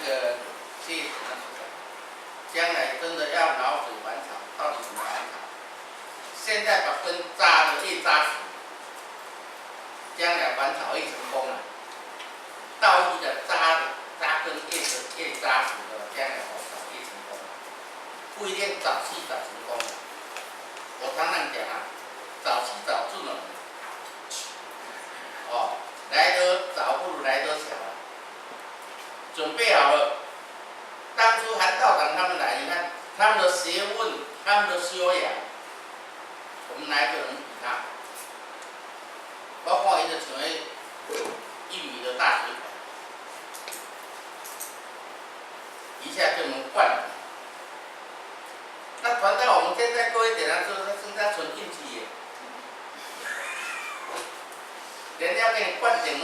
个介子那时候，将来真的要老水还草，到底怎么还草？现在把根扎的越扎实，将来还草越成功了。道义的扎根越扎实的，将来还草越成功了。不一定早期早成功了。我常常讲啊，早期早住了，哦，来得早不如来得巧啊。准备好了，当初韩道长他们来，你看他们的学问，他们的修养，我们哪一个能比他？包括一个成为1米的大水管，一下就能灌顶。那传到我们现在各位点燃之后，它剩下纯运气耶。人家给你灌顶，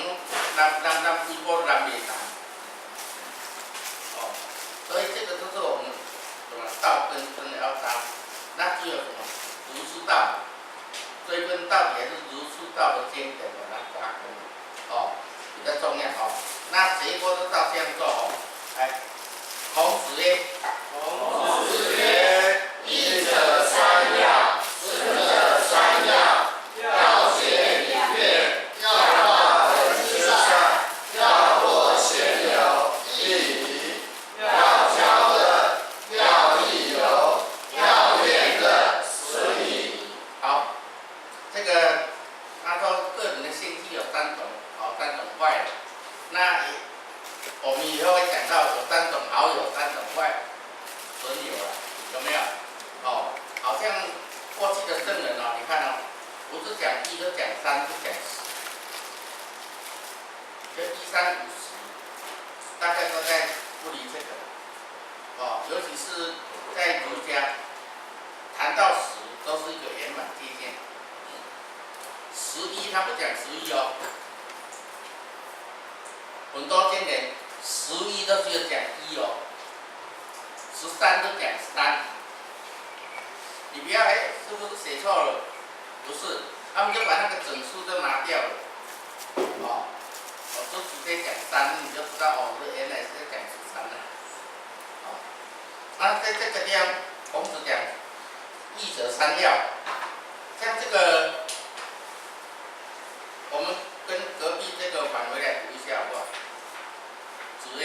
让一波让没打。哦，所以这个就是我们什么道根真的要扎，那只有什么儒释道，追根到底还是儒释道的经典把它扎根，哦，比较重要哦。那结果都照这样做哦，来，孔子曰。孔子曰：“益者三要，损者三要。要学礼乐，要化人之善，要获贤友，义礼；要交乐，要益友，要辩证，损益。”好，这个他说个人的兴趣有3种，好，3种坏。那我们以后会讲到有3种好友，3种坏。损友了，有没有？哦，好像过去的圣人哦，你看哦，不是讲1就讲3，就讲10，就1、3、5、10，大概都在不离这个。哦，尤其是在儒家，谈到10都是一个圆满界限。11他不讲11哦，很多经典11都只有讲1哦。13都讲3，你不要是不是写错了？不是，他们就把那个整数都拿掉了，哦，我就直接讲3，你就知道哦，这原来是在讲13了，哦，那在这个地方，孔子讲益者三要，像这个，我们跟隔壁这个返回来读一下好不好？子曰。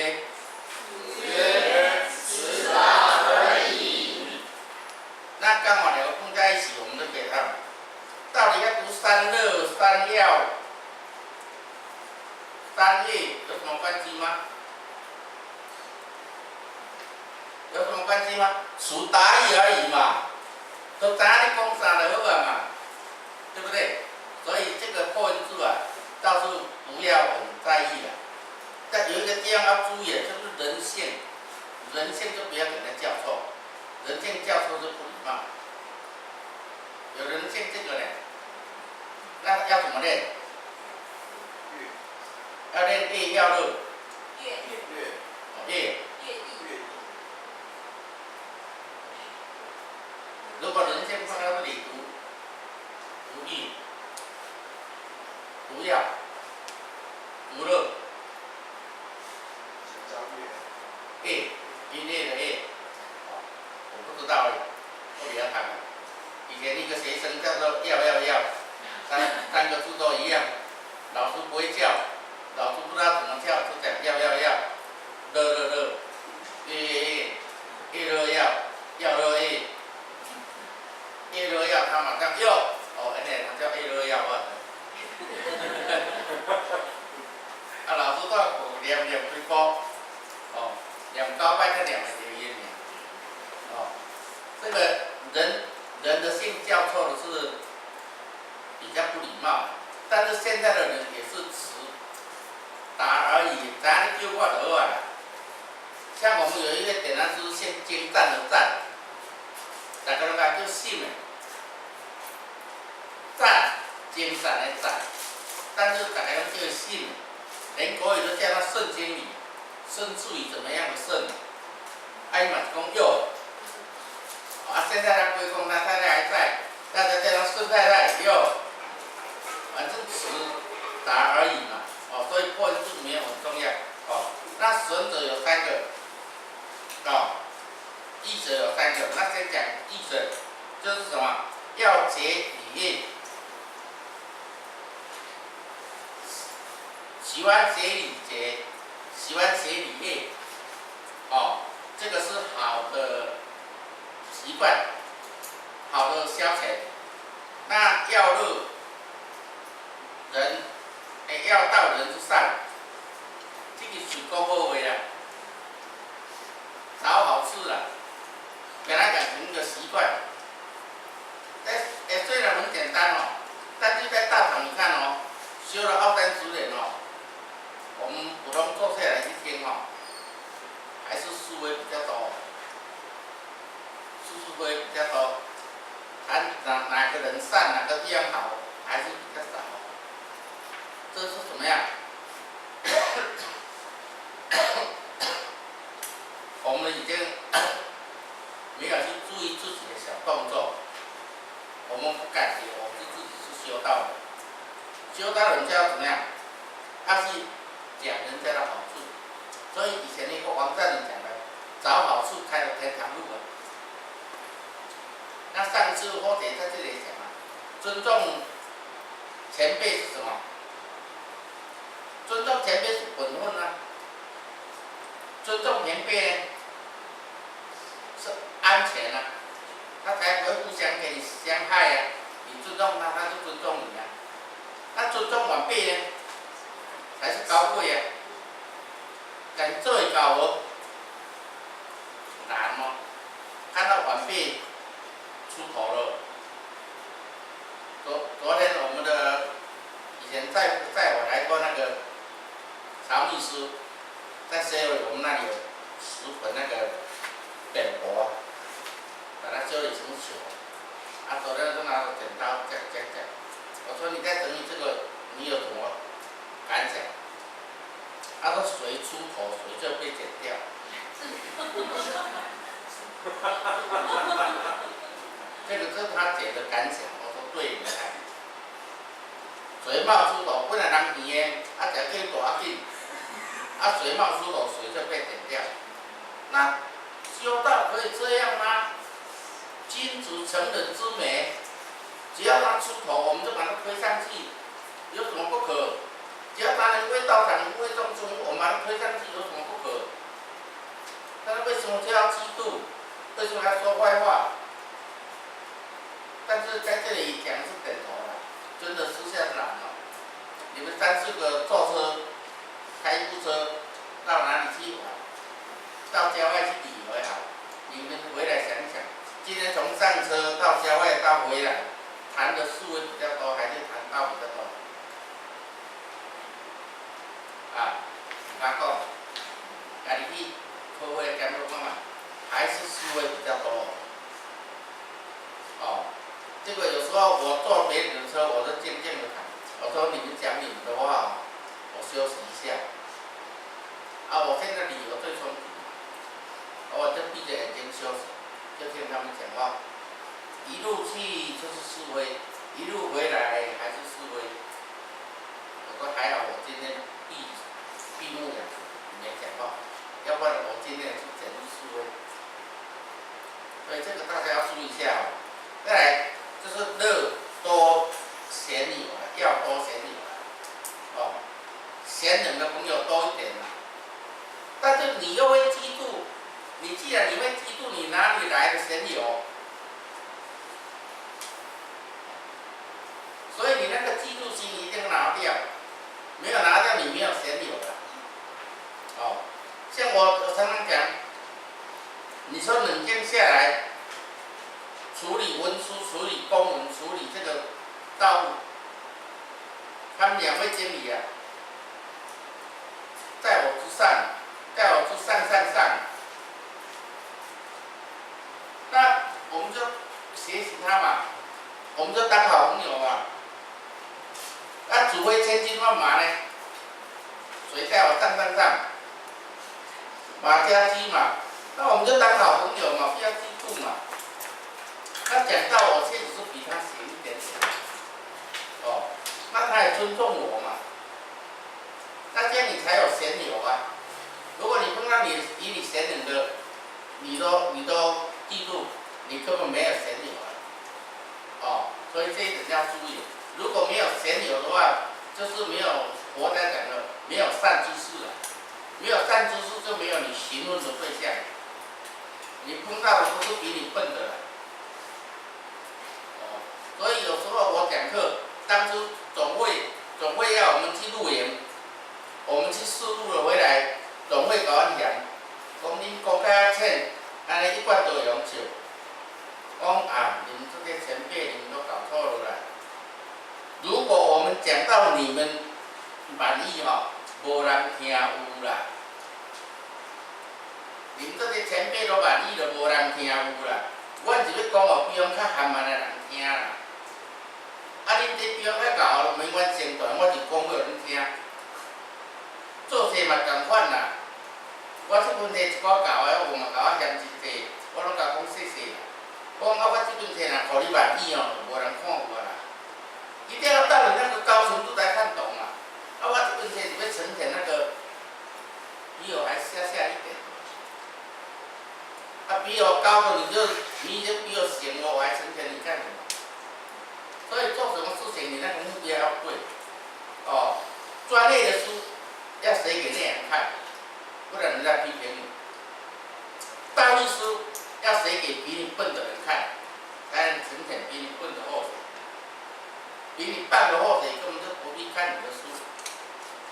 子大而已。那刚好2个碰在一起，我们就给他到底要读3乐、3要、3业有什么关系吗？有什么关系吗？属答意而已嘛，都答你讲啥就好啊嘛，对不对？所以这个破音字啊，倒是不要很在意了。但有一个地方要注意的，就是人性。人性就不要给他叫错，人性叫错是不礼貌。有人性这个呢，那要怎么练？要练乐要乐。乐。如果人性放在这里读义、读要、读乐。乐。音乐的乐，我不知道，我比较谈。以前一个学生叫做要，三个字都一样，老师不会叫，老师不知道怎么叫，就讲要，乐，乐要，他马上要，哦，原来他叫乐要啊。啊，老师都念对方，哦。2高拜看2个结音呢，哦，这个人的性叫错的是比较不礼貌，但是现在的人也是词答而已，答你就话就好啊。像我们有一个典当是姓精湛的湛，大家都讲叫姓的，湛精湛的湛，但是大家都叫姓，连国语都叫它圣经里。甚至于怎么样的圣，哎嘛是讲有，啊现在他归公他太太还在，大家叫他顺太太有，反正词答而已嘛，哦，所以破音字没有很重要，哦，那10使人者有3个，哦，义者有3个。那先讲义者，就是什么？要结礼业，喜欢结礼节，喜欢结礼业，哦，这个是好的习惯，好的消遣。那要乐人，要道人之善，这个是讲好话啦，找好处啦，给他养成一个习惯。虽然很简单哦，但是在道场你看哦，修了奥丹之人哦，我们普通坐下来一听哦，还是思维比较多，思维比较多。谈哪个人善，哪个地方好，还是比较少。这是怎么样？我们已经没有去注意自己的小动作，我们不感觉我们自己是修道的。修道人就要怎么样？他是讲人家的好处，所以以前那个王占人讲的，找好处开了天堂路啊。那上次或者在这里讲啊，尊重前辈是什么？尊重前辈是本分啊，尊重前辈呢是安全啊，他才不会互相给你伤害啊。你尊重他，他就尊重你啊。那尊重晚辈呢，才是高贵啊。敢做会到无？难哦。看到晚辈出头了。昨天我们的以前在我来过那个曹秘书，在7我们那里有10本那个扁柏啊，把它修理成球。昨天就拿着剪刀讲，我说你在整理这个，你有什么感想？他说谁出头谁就被剪掉。这个是他姐的感想，我说对，你看，谁冒出头，本来人甜的，食去大紧，谁冒出头，谁就被点掉。那修道可以这样吗？君子成人之美，只要他出头，我们就把他推上去，有什么不可？只要他能为道场、为众生，我们把他推上去，有什么不可？但是为什么就要嫉妒？为什么要说坏话？但是在这里讲是点头了，真的私下难了。你们3、4个坐车、开部车到哪里去玩？到郊外去旅游也好，你们回来想想，今天从上车到郊外到回来，谈的思维比较多，还是谈道比较多？我讲，家己去开会讲到干嘛？还是思维比较多。这个有时候我坐别人的车，我就静静的谈。我说你们讲你们的话，我休息一下。我现在理由最充足，我就闭着眼睛休息，就听他们讲话。一路去就是思维，一路回来还是思维。我说还好，我今天闭目养神，没讲话，要不然我今天是整日思维。所以这个大家要注意一下哦。再来就是乐多贤友啊，要多贤友啊，贤人的朋友多一点啊。但是你又会嫉妒，你既然你会嫉妒，你哪里来的贤友？所以你那个嫉妒心一定要拿掉，没有拿掉，你没有贤友了。像我常常讲，你说冷静下来。处理文书、处理公文、处理这个道务，他们2位经理啊，在我之上，在我之上。那我们就学习他嘛，我们就当好朋友嘛。那除非千军万马呢，谁在我上？马家驹嘛，那我们就当好朋友嘛，不要嫉妒嘛。他讲到我确实是比他闲一点点，那他也尊重我嘛，那这样你才有贤友啊。如果你到你以你显灵的，你都记住，你根本没有显有了。哦，所以这一点要注意。如果没有显有的话，就是没有佛家讲的没有善知识了。没有善知识就没有你询问的对象。你碰到的都是比你笨的了。哦，所以有时候我讲课，当初总会要我们去露营，我们去试录了回来，总会甲阮讲，讲恁讲较浅，安尼一罐都会用笑。讲啊，你们这些前辈，你们都搞错了啦。如果我们讲到你们满意无人听有啦。你们这些前辈都满意了，无人听有啦。阮是要讲比阮较含慢的人听啦。恁这比阮较高的，免阮先传，我就讲互恁听。做事嘛同款啦。我这份题一个教的，有嘛甲我嫌一题，我拢甲讲细细啦。讲我这份题若互你满意无人看有啦。一定要到你那个高程度才看懂啦。我这份题是要呈现那个比我还下一点。比我高的你就比我嫌我还呈现你干什么？所以做什么事情你那个目标要对。哦，专业的书要写给内行看，不然人家批评你。道理书要写给比你笨的人看，才能呈现比你笨的后腿。比你棒的后腿根本就不必看你的书，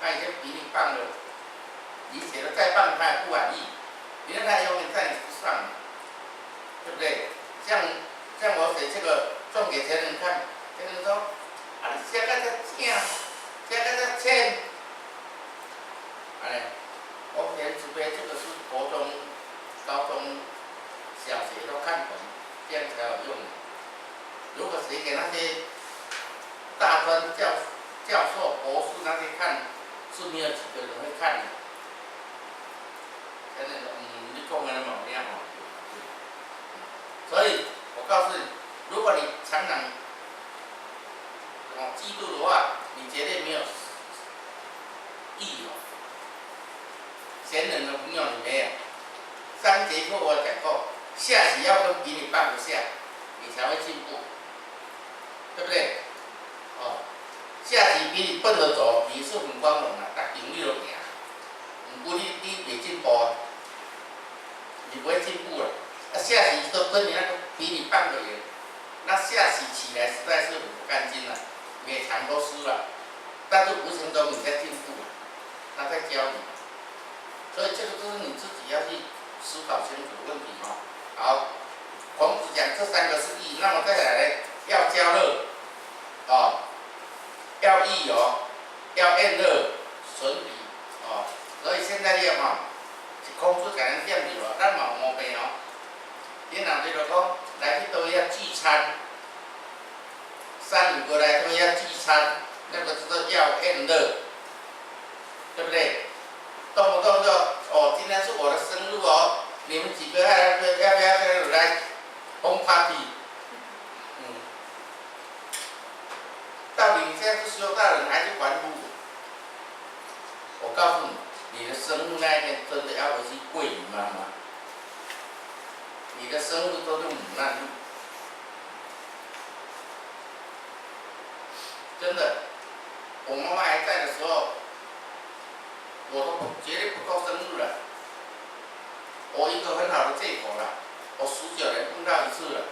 看一些比你棒的，你写的再棒他也不满意，因为他永远在你之上，对不对？像我写这个送给前人看，前人说啊，你写个这正，写个这浅，我填除非这个是国中、高中、小学都看懂，这样才有用。如果写给那些大专教授、博士那些看，是没有几个人会看的。真的，你讲的某样哦。所以我告诉你，如果你常常记住的话，你绝对没有意义哦。贤人的朋友你没有。3节课我讲过，下棋要跟比你棒的下，你才会进步，对不对？哦，下棋比你笨的走，你是很光荣的，打赢你都赢。不过你没进步，你不会进步了。下棋都跟你那个比你棒的赢，那下棋起来实在是很不干净了，每场都输了。但是无形中你在进步了，他在教你。所以这个就是你自己要去思考清楚问题哦。好，孔子讲这3个是义，那么再来呢，要交乐，哦，要益友，要厌乐，损彼，哦。所以现在咧孔子甲咱点着咱嘛有毛病哦。恁若对着讲来去倒遐聚餐，3、5个来倒遐聚餐，那个叫做要厌乐，对不对？动不动就今天是我的生日哦，你们几个要不要来轰 party？ 到底你现在是修道人还是凡夫？我告诉你，你的生日那一天真的要回去跪你妈妈。你的生日都是母难日，真的。我妈妈还在的时候，我都绝对不过生日了。我一个很好的借口了，我19年碰到一次了，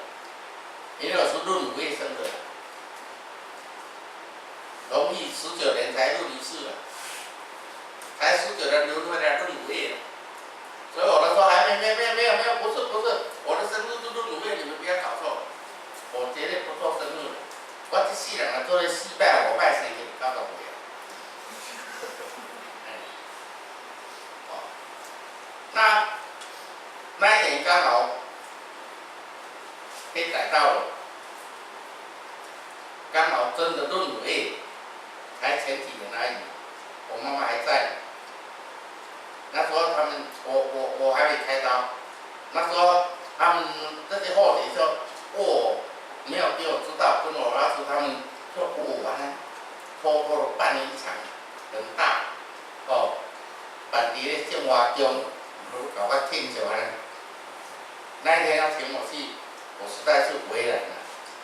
因为我是闰5月生的，农历19年才闰一次了，才19年轮回来闰5月了。所以我都说还没有，不是，我的生日是闰5月，你们不要搞错，我绝对不做生日了。我这世人做咧4拜5拜生日，搞到不了。那一年刚好被逮到了，刚好真的闰5月，才前几年而已，我妈妈还在。那时候他们，我还没开刀，那时候他们这些后腿说，没有给我知道，跟我儿子他们说，偷偷的办了一场很大，板碟的建华宫，在是为人了，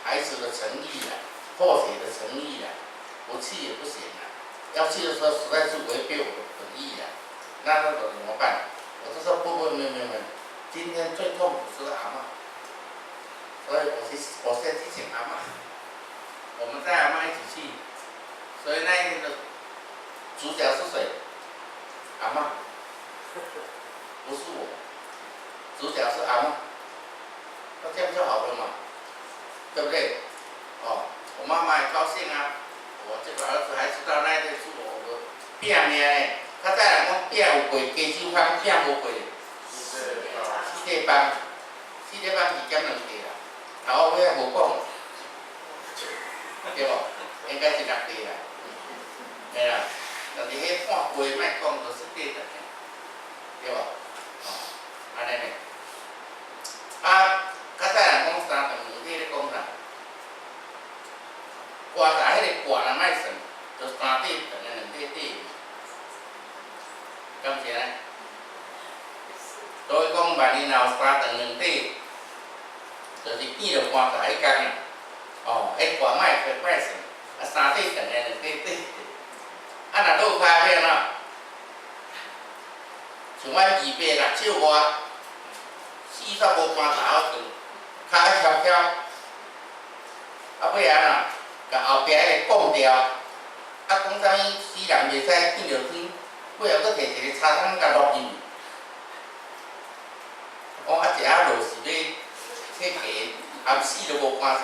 孩子的诚意了，破血的诚意了，不去也不行了，要去的时候实在是违背我的本意了，那怎么办？我就说不，没有，今天最痛苦是阿嬷，所以我先去请阿嬷，我们带阿嬷一起去，所以那一天的主角是谁？阿嬷，不是我，主角是阿嬷，那这样就好了嘛，对不对？哦，我妈妈也高兴啊，我这个儿子还知道那一天是我的拼命呢，他再来讲拼有过，加手康拼无过，4块班2点2块啦，头尾也无讲，对无？应该是6块啦，嘿啦，但是迄半杯莫讲，就是对的，对无？哦，安尼呢？啊，较早人讲三顿饭，你咧讲啥？刮茶迄个刮人莫算，就3块顿的2块底，敢是呢？所以讲万年后3顿2底，就是见着刮茶迄天啦。哦，迄刮莫算，啊3块顿的2块底，啊若落咖啡喏，像阮260手外，40无刮茶好顿，骹翘翘，啊尾仔喏，甲后壁迄个讲掉，啊讲啥物死人袂使见着天，尾仔佫摕一个叉桶甲落入去。讲啊，食啊落是要去茶，暗时都无观察。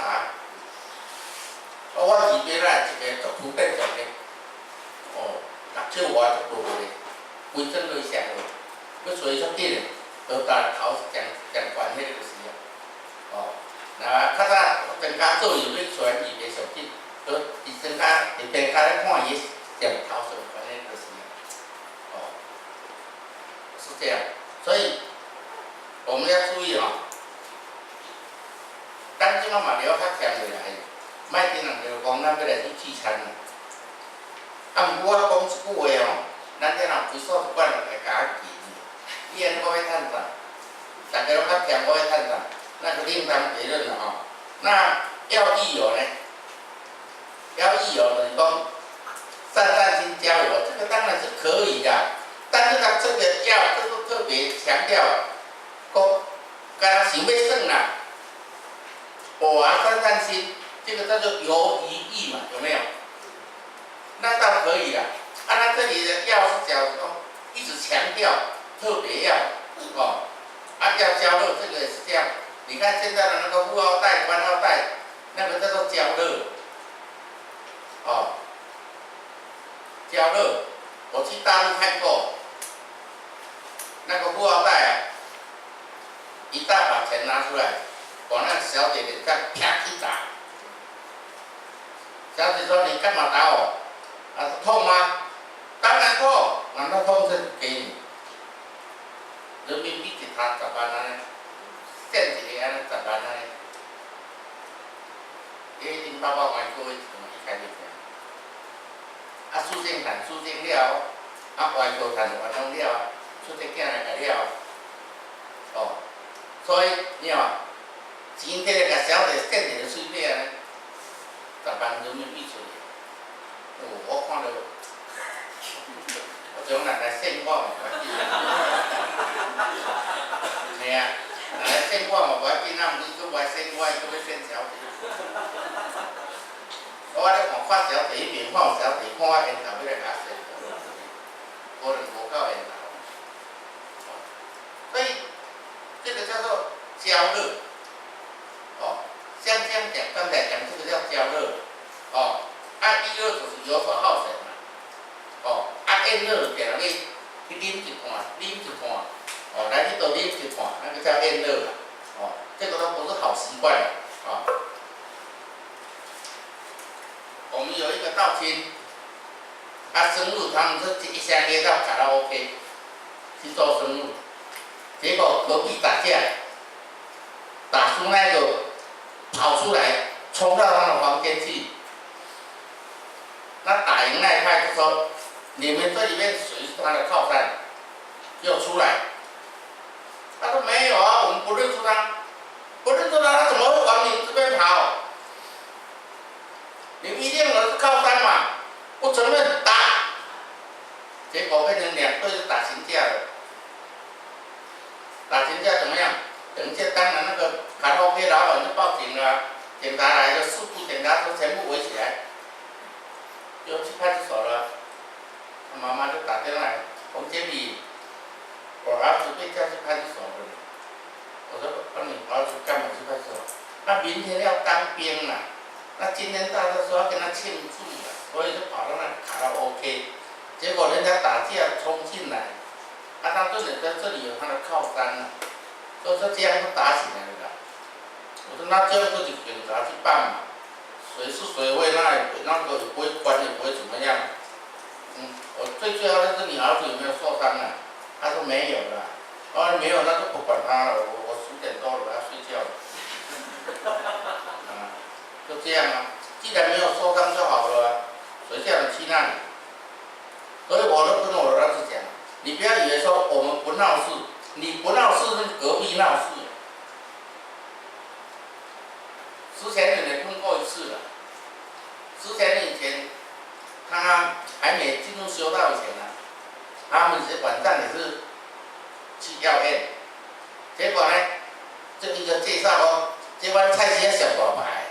我2边啦，一个足普遍种的，哦，6手外足大个，规整对上个，佮吹足紧个，就搭头上悬迄个就是啊。哦，那较早增加做油咧，传伊袂上紧，就伫增加伫边加咧看伊上头上悬迄就是啊。哦，是这样，所以。我们要注意哦，咱即马嘛了较强落来，莫听人就讲咱要来去聚餐啦。啊，毋过我讲一句话哦，咱这人规数一管来甲我记，你安尼我要趁啥？大家拢较强，我要趁啥？那就另当别论了哦。那要益友呢？要益友就是讲散心交友，这个当然是可以的，但是它这个要这个特别强调。讲，敢若想要耍啦，偶尔散心，这个叫做游移意嘛，有没有？那倒可以啦。啊，那这里的要是讲一直强调，特别要哦，啊要交乐，这个也是这样。你看现在的那个富二代、官二代，那个叫做交乐，哦，交乐，我去大陆看过，那个富二代啊。一大把钱拿出来，往那小姐脸上啪一打。小姐说：“你干嘛打我？啊，痛吗？当然痛，难道痛就给你？人民币一他10万呢，现一个安尼10万呢。因因爸爸买过一次嘛，一开就听。啊，苏建谈苏建了，啊，外国谈完拢了，出这囝来个了，哦。所以你看，钱摕来甲小姐献一个水饼呢，10万人民币出去。哦，我看到，我种人来献我嘛，无要紧。嘿啊，来献我嘛无要紧，啊，毋是佫来献我，伊佫要献小姐。我咧看小姐迄边，看小姐，看我缘投要来甲献，可能无够缘投。所以。这个叫做交乐，哦，像这样讲，刚才讲这个叫交乐，哦，啊，益乐就是游手好闲嘛，哦，啊，宴乐点了去啉一罐，哦，来去多啉一罐，那个叫宴乐啦，哦，这个都不是好习惯的，啊、哦。我们有一个道亲，他生日他们是一下约到卡拉 OK 去做生日。结果隔壁打架，打输那个跑出来，冲到他的房间去。那打赢那一派就说：“你们这里面谁是他的靠山？”就出来。他说：“没有啊，我们不认识他，不认识他，他怎么会玩啊，警察来就四部警察都全部围起来，就去派出所了。他妈妈就打电话来，洪经理，我儿子被叫去派出所了。我说你儿子干嘛去派出所？他明天要当兵了，那今天大家说要跟他庆祝了，所以就跑到那卡拉 OK， 结果人家打架冲进来，他这里在这里有他的靠山了，所以说这样就打起来了。我说那这样就警察去办嘛，谁是谁会那个也不会关也不会怎么样。我最重要的是你儿子有没有受伤啊？他说没有了。没有那就不管他了，我10点多了我要睡觉了。就这样啊，既然没有受伤就好了，谁叫你去那里？所以我都跟我儿子讲，你不要以为说我们不闹事，你不闹事是隔壁闹事。之前你也碰过一次了，之前以前他还没进入修道以前呢，他们晚上也是去药院，结果呢，这一个介绍哦，这碗菜是小大牌。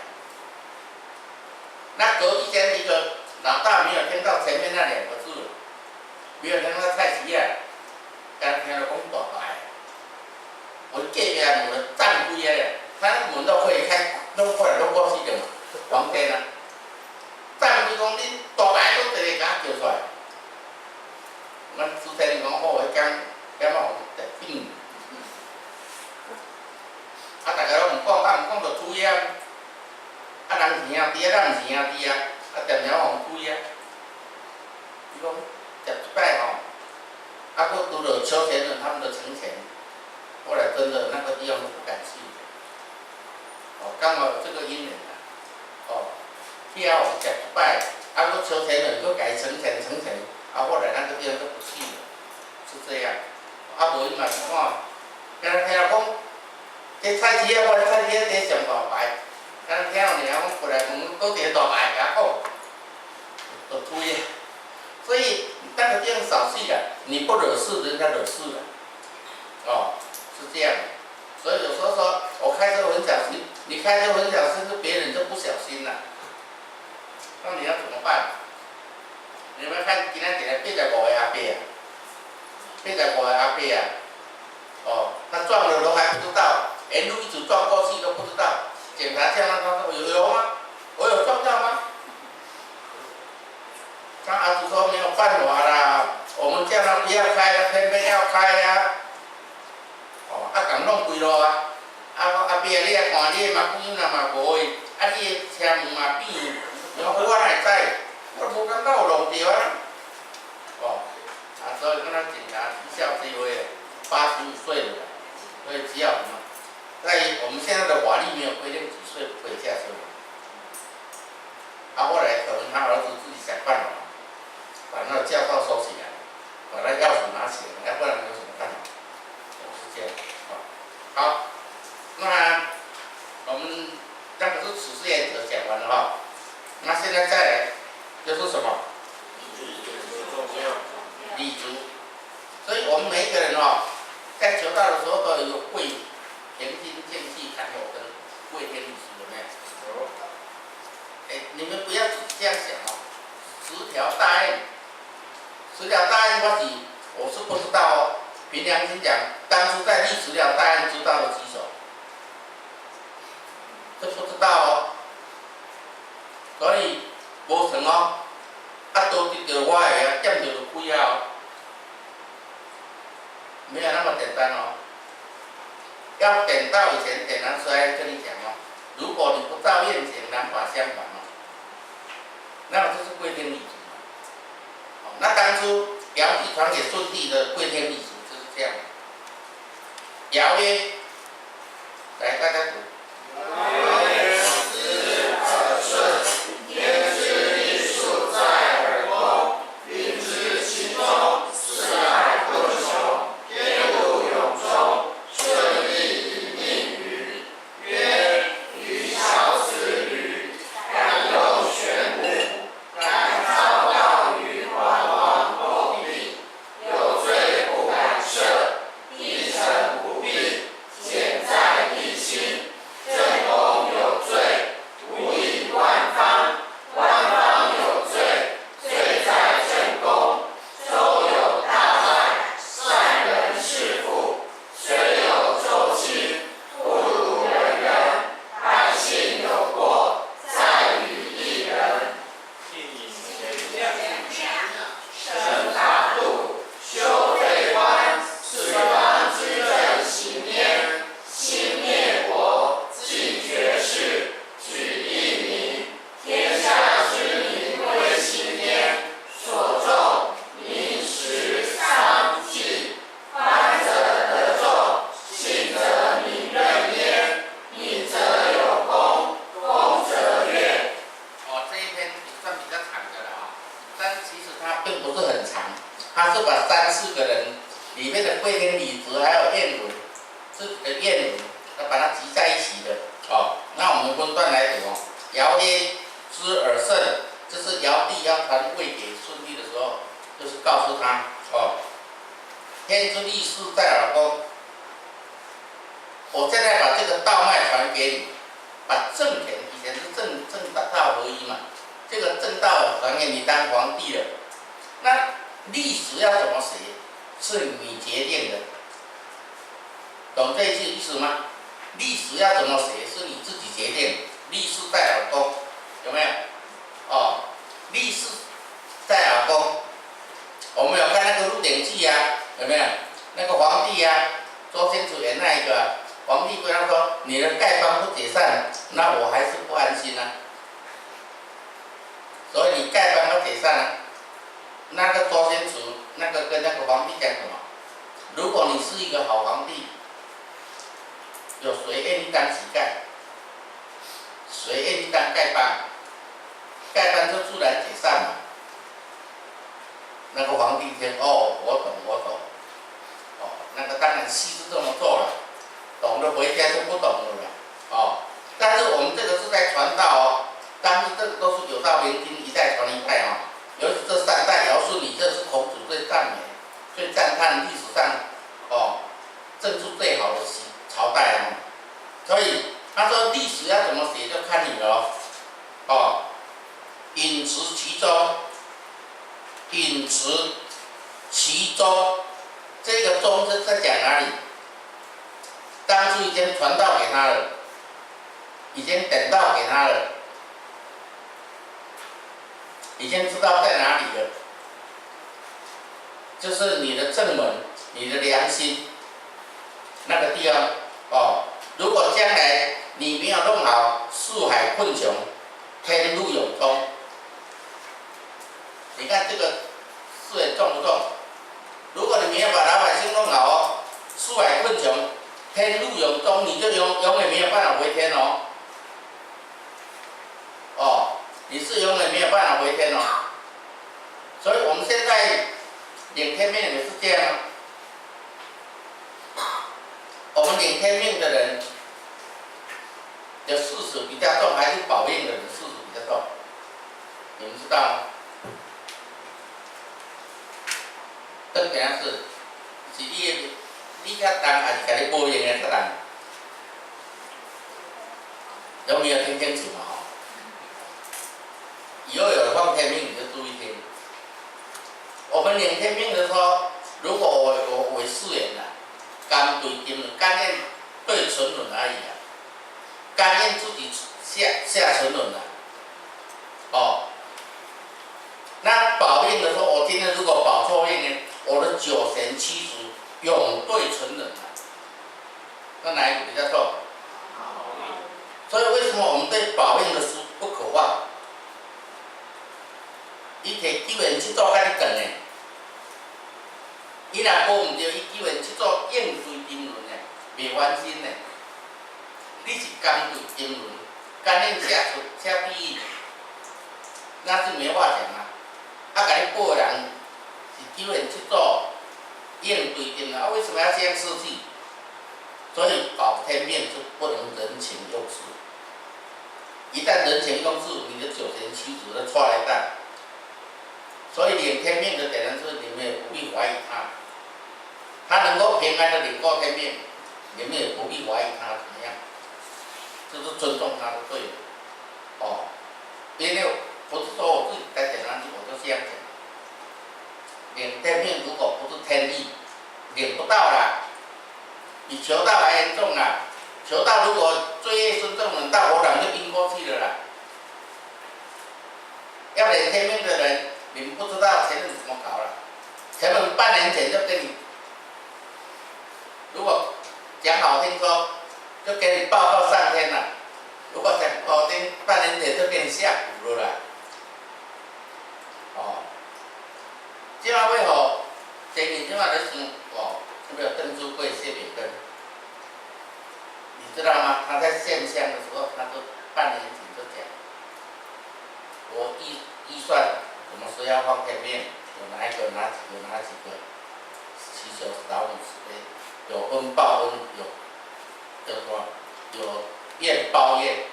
那隔壁间一个老大没有听到前面那2个字，没有听到菜市啊，刚听到讲大牌。我隔壁门站规个，他门都可以开，拢过来拢过去的嘛，房间啊。站规讲你大牌都直接给他叫出来。阮主持人讲好，迄间点啊红特品。大家拢唔讲，唔讲就推啊。人钱兄弟咱唔是兄弟啊，点了互推啊。伊讲食一摆吼，佫拄着邱先生他们的成钱，后来真的那个地方都不敢去。刚好有这个因缘啊。去啊，食一摆，佫邱先生佫改成钱，后来那个地方都不去了，是这样。无伊嘛是看，刚才听讲，这菜市我菜市这上大牌。刚听到人家讲过来讲，都伫大牌甲讲，就推。所以那个这样扫兴的，你不惹事，人家惹事了。是这样的。所以有时候说我开车很小心，你开车很小心，别人就不小心了。那你要怎么办？你有没有看今天点了85个阿伯啊？85个阿伯啊，他撞了都还不知道，沿路一直撞过去都不知道。警察叫他说有吗？我有撞到吗？他儿子说没有犯法啦，我们叫他不要开，他偏偏要开呀。共弄规路啊。阿伯你来看你的嘛，朋友嘛无去，你的车门嘛变，我哪会知？我无感觉有弄着啊。所以跟他警察一笑这位85岁了，所以只要什么？在于我们现在的法律没有规定几岁不可以驾车。后来可能他儿子自己想办法，把那个驾照收起来，把那钥匙拿起来，要不然没有什么办法。是这样。好，那我们那个是处事原则讲完了哈。那现在再来就是什么？礼俗。所以我们每一个人在求道的时候都有一个跪。平心静气砍火灯，跪天礼俗有没有？你们不要只这样想10条大愿，10条大愿我是不知道凭良心讲，当初在立10条大愿知道了几首？这不知道所以无算都得到我的减着就亏啊没有那么简单要点到以前，点燃衰跟你讲如果你不照愿行，难法相反那么就是跪天礼俗那当初尧帝传给舜帝的跪天礼俗就是这样尧曰，来大家读。3、4个人，里面的贵天李直还有燕文，自己的燕文，要把它集在一起的。哦，那我们分段来读哦。尧曰：知尔甚。这是尧帝要传位给舜帝的时候，就是告诉他哦，天之利事在耳恭。我现在把这个道脉传给你，把正田以前是正道合一嘛，这个正道传给你当皇帝了。那历史要怎么写，是你决定的，懂这句意思吗？历史要怎么写，是你自己决定。历事在耳恭，有没有？哦，历事在耳恭。我们有看那个《鹿鼎记》啊，有没有？那个皇帝啊，周星驰演那一个、皇帝跟他说：“你的丐帮不解散，那我还是不安心啊。”所以你丐帮要解散啊。那个周星驰，那个跟那个皇帝讲什么？如果你是一个好皇帝，有谁愿意当乞丐？谁愿意当丐帮？丐帮就自然解散嘛。那个皇帝听，哦，我懂。哦，那个当然戏是这么做了，懂了回家就不懂了啦。哦，但是我们这个是在传道哦，但是这个都是有道聆听，一代传一代哦。尤其这3代尧舜禹，这是孔子最赞美、最赞叹历史上哦政治最好的朝代哦。所以他说历史要怎么写就看你了哦。饮食其中，饮食其中，这个中是在讲哪里？当初已经传道给他了，已经等道给他了，已经知道在哪里了。就是你的正门，你的良心那个地方哦。如果将来你没有弄好，四海困穷，天路永中。你看这个事业重不重？如果你没有把老百姓弄好哦，四海困穷，天路永中，你就永远没有办法回天哦。哦，你是永远没有办法回天哦。所以我们现在领天命也是这样啊。我们领天命的人的事实比较重，还是保命的人事实比较重？你们知道吗？当然是你较重，还是甲你保命的较重？有没有听清楚嘛？以后有了放天命，你就注意听。我们领天命的时候，如果我为誓言了，甘对金轮，甘愿对沉沦而已啊，甘愿自己下沉沦了。哦，那保命的时候，我今天如果保错命呢，我的9贤70永对沉沦了，那哪一个比较重？所以为什么我们对保命的书不可忘？伊摕9元7组甲你讲呢，伊若保唔对，伊9元7组应对金轮呢，袂完心呢。你是甘对金轮，甘愿下地狱，那是没话讲啊。甲你保的人是9元7组应对金轮，为什么要这样设计？所以保天命就不能人情用事。一旦人情用事，你的9贤70都错来蛋。所以领天命的人是你们也不必怀疑他能够平安的领过天命，你们也不必怀疑他怎么样，就是尊重他就对了。哦，因为不是说我自己在讲上去我就这样讲，领天命如果不是天意，领不到啦，比求道还严重啦。求道如果罪业深重，人到火场就晕过去了啦。要领天命的人，你们不知道前面怎么搞了，前面半年前就跟你，如果讲好听说，就给你报到上天了；如果讲不好听，半年前就给你下蛊了啦。哦，今晚为何？前面今晚的是哦，有没有珍珠柜、谢饼根？你知道吗？他在现香的时候，他都半年前就讲，我预算什么时候要放天命，有哪几个？小劳女慈悲，有恩报恩，有什么？有怨报怨，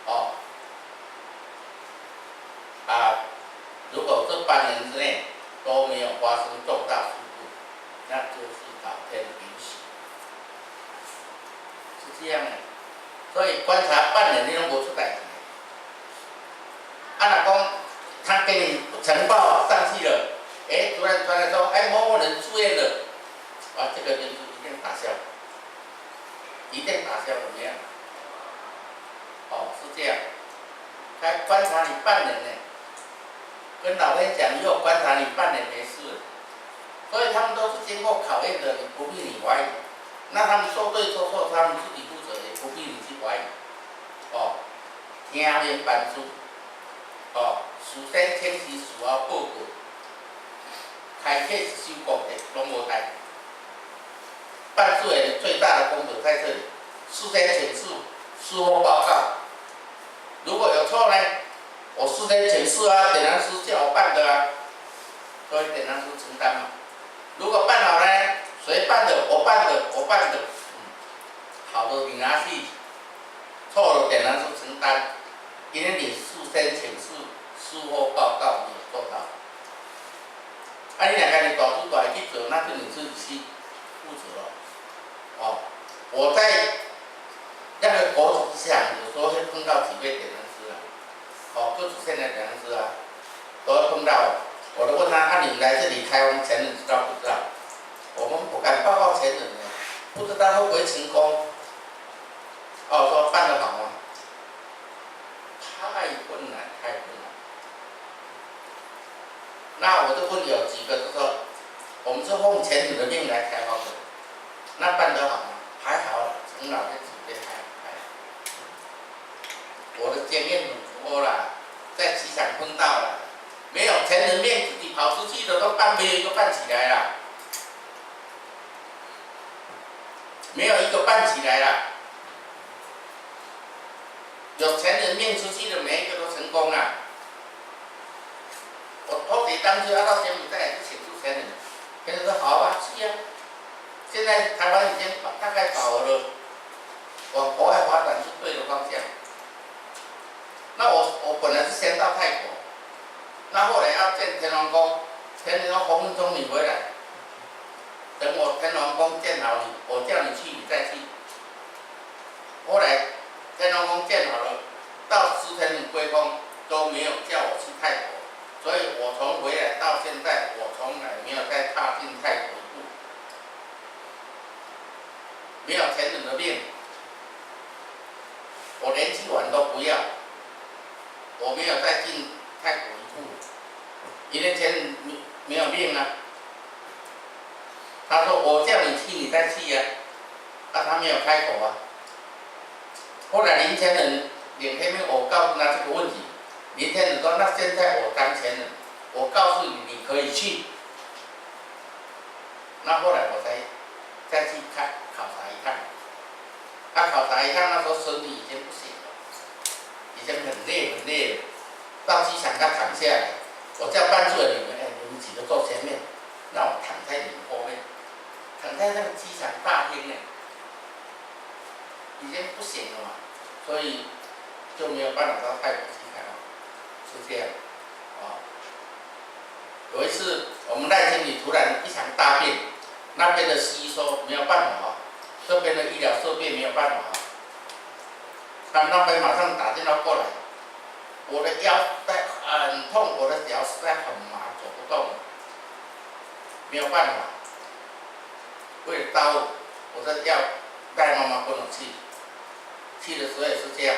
哦，如果这半年之内都没有发生重大事故，那就是老天允许，是这样的。所以观察半年你拢无出代志，若讲他给你呈报上去了，突然传来说，某某人住院了，这个就是一定打消，一定打消怎么样？是这样。他观察你半年呢，跟老天讲，以后观察你半年没事，所以他们都是经过考验的，你不必你怀疑。那他们说对说错，他们自己负责，也不必你去怀疑。听明办事，事先请示事后报告，开启一手功德，拢无代。办事员最大的功德在这里，事先请示，事后报告。如果有错呢，我事先请示典当师叫我办的所以典当师承担嘛。如果办好呢，谁办的？我办的，好的你拿去，错了典当师承担，因为你事先请示，事后报告你有做到。你若家己大主大去做，那就你自己去负责了。我在那个国之下，有时候会碰到几位典当师各主线的典当师都会碰到。我都问他，你来这里开荒前人知道不知道？我们不敢报告前人呢，不知道会不会成功。说办得好吗？太困难，太困难。那我就问有几个，就说我们是奉前人的命来开荒的，那办得好吗？还好了，陈老师准备还好。我的经验很多啦，在机场碰到了，没有前人面自己跑出去的都办，没有一个办起来了，没有一个办起来了。有前人面出去的，每一个都成功了。我托给当初要到柬埔寨也是请出前人，前人说好啊，去啊。现在台湾已经大概饱和了，往国外发展是对的方向。那我本来是先到泰国，那后来要建天龙宫，前人说洪文忠你回来，等我天龙宫建好你，我叫你去，你再去。后来天龙宫建好了，到10天的归空都没有叫我去泰国，所以我从回来到现在，我从来没有再踏进泰国一步，没有前人的命，我连去玩都不要，我没有再进泰国一步，因为前人没有命啊。他说我叫你去，你再去呀，他没有开口啊。后来林前人领黑命，我告诉他这个问题，林前人说：“那现在我当前人，我告诉你，你可以去。”那后来我才再去考察一趟。考察一趟，那时候身体已经不行了，已经很累了。到机场他躺下来，我叫办事的你们几个坐前面，让我躺在你们后面，躺在那个机场大厅呢，已经不行了嘛。所以就没有办法到泰国去开荒，是这样。有一次我们赖经理突然一场大病，那边的西医说没有办法，这边的医疗设备没有办法，他们那边马上打电话过来，我的腰在很痛，我的脚实在很麻，走不动，没有办法。为了大我，我说要带妈妈跟我去。去的时候也是这样，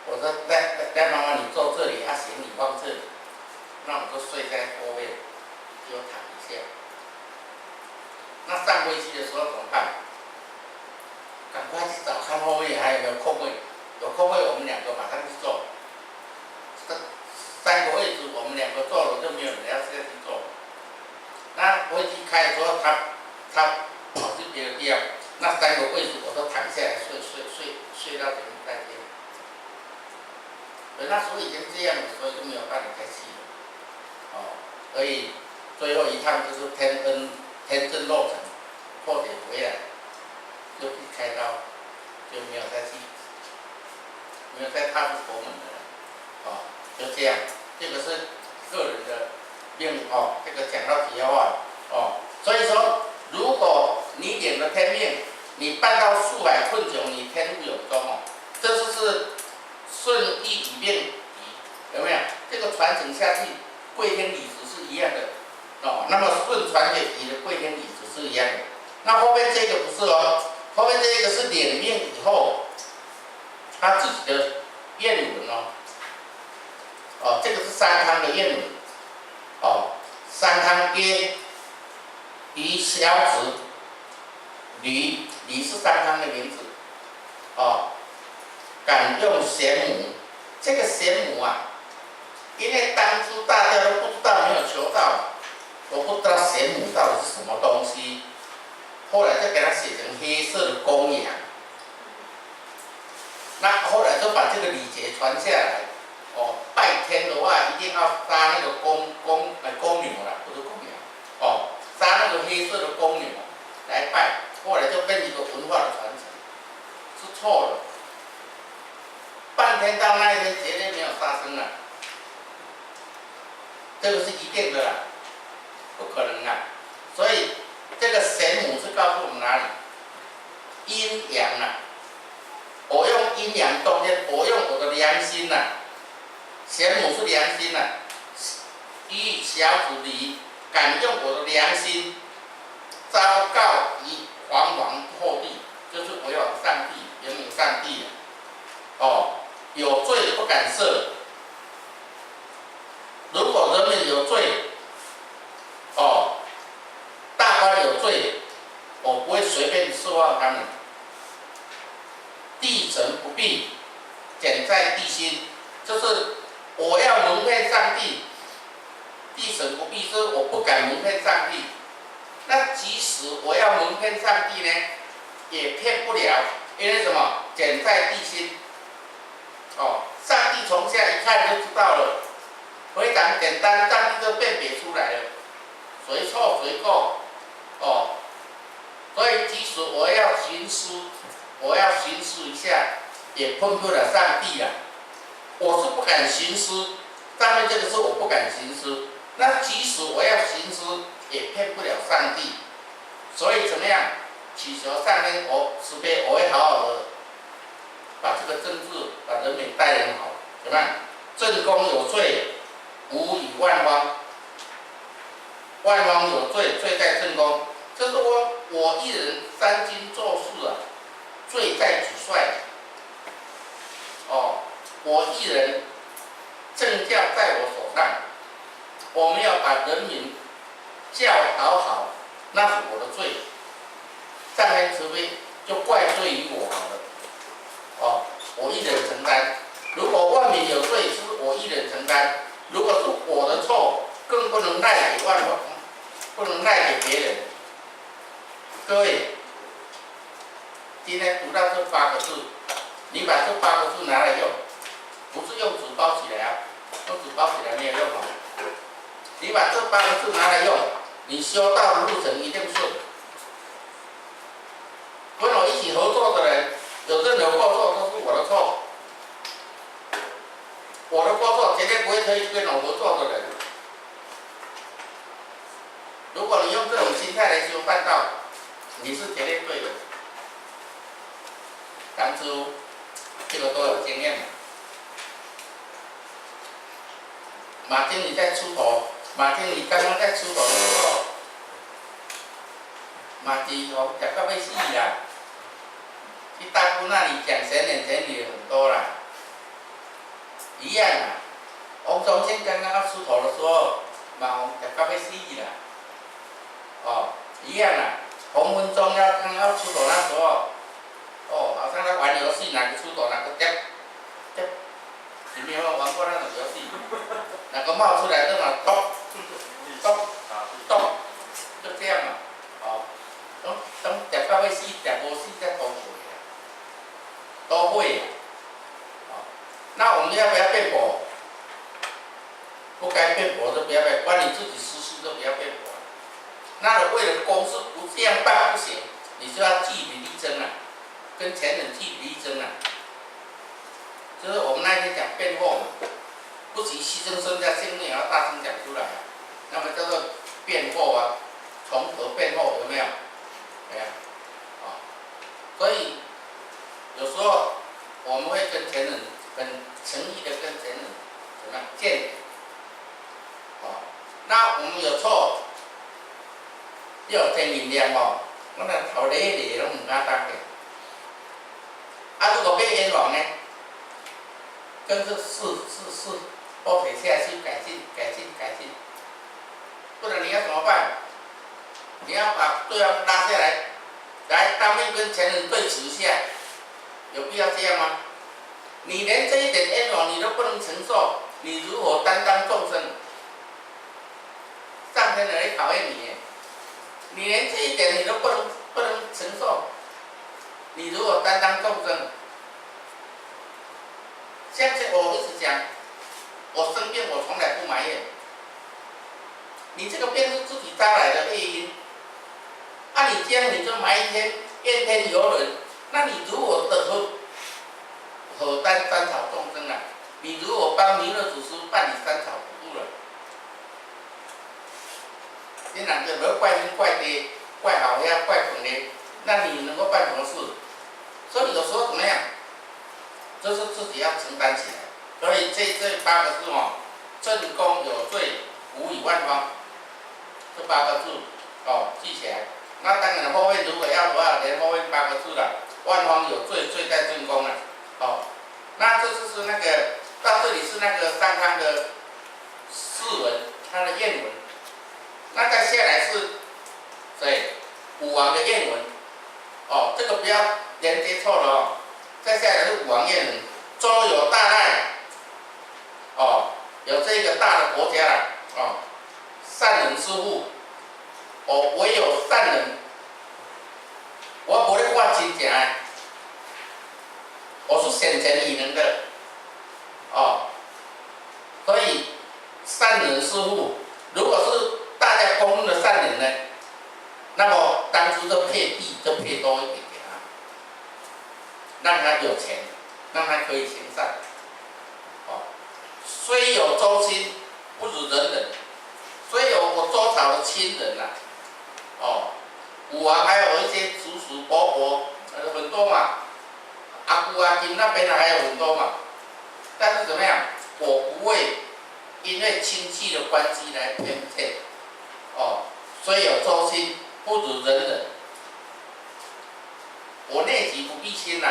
我说带妈妈你坐这里，行李放这里，那我就睡在后面，就躺一下。那上飞机的时候怎么办？赶快去找看后面还有没有空位，有空位我们两个马上去坐。3个位置我们2个坐了，就没有人要下去坐。那飞机开的时候，他跑去别的地方。那3个位置我都躺下来睡到柬埔寨去。那时候已经这样了，所以就没有办法再去了。所以最后一趟就是天真落成，破点回来，就去开刀，就没有再去，没有再踏入佛门的了，哦，就这样，这个是个人的命哦，这个讲到题外话哦，所以说，如果你领了天命，你办到树海困窘，你天赋有功哦，这就是顺义以命理，有没有？这个传承下去，贵天理时是一样的哦。那么顺传给你的贵天理时是一样的。那后面这个不是哦，后面这个是领命以后，他自己的愿文哦，哦，这个是三汤的愿文哦，三汤曰：于小子，吕是三汤的名字哦，敢用贤母，这个贤母啊。因为当初大家都不知道，没有求道，我不知道贤母到底是什么东西，后来就给它写成黑色的公羊，那后来就把这个礼节传下来。哦，拜天的话一定要杀那个公牛啦，不是公羊，哦，杀那个黑色的公牛来拜，后来就变一个文化的传承，是错的。半天到那一天绝对没有杀生了。这个是一定的啦，不可能啊！所以这个贤母是告诉我们哪里？阴阳啊，我用阴阳中间，我用我的良心呐、贤母是良心呐、于小子里敢用我的良心，昭告于皇后帝，就是我要上帝，原母上帝哦，有罪不敢赦。如果人民有罪，哦，大官有罪，我不会随便释放他们。地神不必，简在地心，就是我要蒙骗上帝，地神不必，是我不敢蒙骗上帝。那即使我要蒙骗上帝呢，也骗不了，因为什么？简在地心。哦，上帝从下一看就知道了。非常简单，上帝就辨别出来了，谁错谁过，哦，所以即使我要寻思一下，也碰不了上帝了。我是不敢寻思，上面这个是我不敢寻思，那即使我要寻思，也骗不了上帝。所以怎么样？祈求上天慈悲，我会好好的把这个政治、把人民带领好，怎么样？正宫有罪。无以万方，万方有罪，罪在正宫。这是我一人三军做事啊，罪在主帅。哦，我一人政教在我手上，我没有把人民教导好，那是我的罪。上天慈悲，就怪罪于我好了。哦，我一人承担。如果万民有罪，是我一人承担。如果是我的错，更不能赖给万方，不能赖给别人。各位，今天读到这8个字，你把这8个字拿来用，不是用纸包起来啊，用纸包起来没有用啊。你把这8个字拿来用，你修道的路程一定顺。跟我一起合作的人，有任何过错都是我的错。我的过错绝对不会推跟我合作的人。如果你用这种心态来修办道，你是绝对对的。当初这个都有经验嘛。马经理在出头，马经理刚刚在出头的时候，马基讲到要死啦，去大姑那里讲神人很多啦。一样啊，王宗庆刚刚要出头的时候，嘛讲到要死啦，哦，一样啊。洪文忠刚刚要出头那时候，哦，好像在玩游戏，哪个出头哪个掉，你没有玩过那种游戏？哪个冒出来就哪咚咚咚，就这样嘛，哦，等讲到要死，讲无死才都会啊，都会啊。那我们要不要辩驳？不该辩驳就不要辩，关你自己私事就不要辩为了公司不这样办不行，你就要据理力争啊，跟前人据理力争啊。就是我们那天讲辩护嘛，不惜牺牲身家性命也要大声讲出来啊，那么叫做辩护啊，从头辩护有没有？没有，啊，所以有时候我们会跟前人很诚意的跟前人怎么样见解，啊，那我们有错，要有正念哦，我那头咧咧拢唔敢当嘅，啊，如果被冤枉呢？跟着是，拖腿下去改进，不然你要怎么办？你要把对方拉下来，来当面跟前人对峙一下，有必要这样吗？你连这一点冤枉你都不能承受，你如何担当众生？上天来考验你，你连这一点你都不能承受，你如何担当众生？像我一直讲，我生病我从来不埋怨，你这个病是自己招来的业因，啊你这样你就埋怨天尤人，那你如何何担三草众生啊？你如何帮弥勒祖师办理三草普渡了？你两个不怪天怪地怪好呀怪本呢，那你能够办什么事？所以有时候怎么样？就是自己要承担起来，所以这8个字哦，正宫有罪，无以万方，这8个字哦记起来。那当然后面如果要多少连后面8个字了，万方有罪，罪在正宫了，哦，那这就是那个到这里是那个上康的释文，他的谚文，那再下来是谁？武王的谚文，哦，这个不要连接错了哦。再下来是武王谚文，周有大难，哦，有这个大的国家了，哦，善人师傅，哦，唯有善人，我不会话真正，我是显前以能的，哦，所以善人师傅，如果是大家公认的善人呢，那么当初就配地就配多一点。让他有钱，让他可以行善。哦，虽有周亲，不如人人；虽有我周朝的亲人呐、哦，武王还有一些叔叔伯伯，很多嘛，阿姑阿金那边的还有很多嘛。但是怎么样？我不会因为亲戚的关系来偏见。哦，虽有周亲，不如人人。我内己不必亲呐。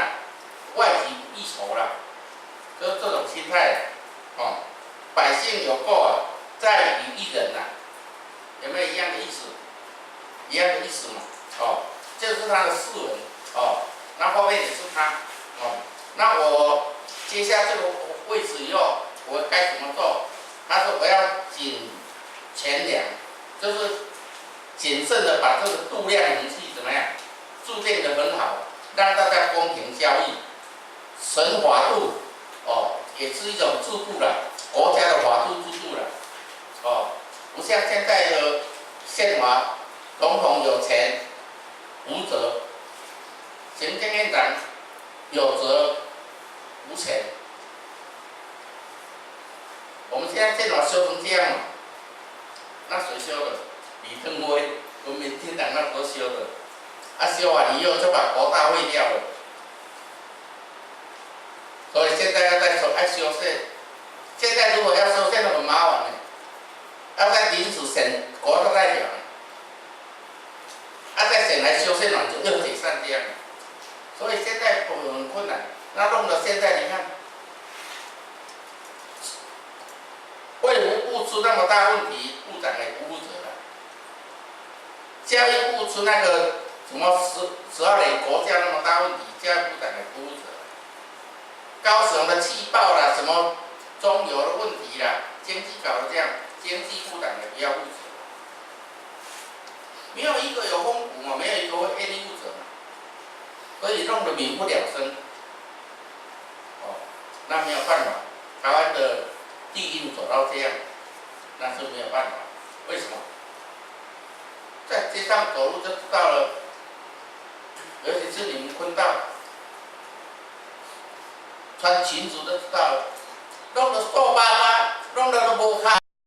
外己不易仇啦，就是这种心态，哦，百姓有够啊，在于一人呐，有没有一样的意思？一样的意思嘛，哦，这是他的释文，哦，那后面也是他，哦，那我接下这个位置以后，我该怎么做？他说我要谨钱粮，就是谨慎的把这个度量衡去怎么样，注定的很好，让大家公平交易。神法度，哦，也是一种制度了，国家的法度制度了，哦，不像现在的宪法，总统有钱无责，行政院长有责无钱。我们现在宪法修成这样嘛，那谁修的？李登辉，国民党那时候修的，啊，修完以后就把国大废掉了。所以现在要再说爱修宪，现在如果要修宪很麻烦的，要在临时选国大代表，再选来修宪完就又解散这样，所以现在很困难。那弄到现在你看，卫福部出那么大问题，部长也不负责了。教育部出那个什么12年国教那么大问题，教育部长也不负责。高雄的气爆啦，什么中油的问题啦，经济搞得这样，经济部长也不要负责，没有一个有风骨嘛，没有一个会愿意负责嘛，所以弄得民不聊生。哦，那没有办法，台湾的地运走到这样，那是没有办法。为什么？在街上走路就知道了，尤其是你们昆道，穿裙子就知道了，弄得瘦巴巴，弄得都无卡。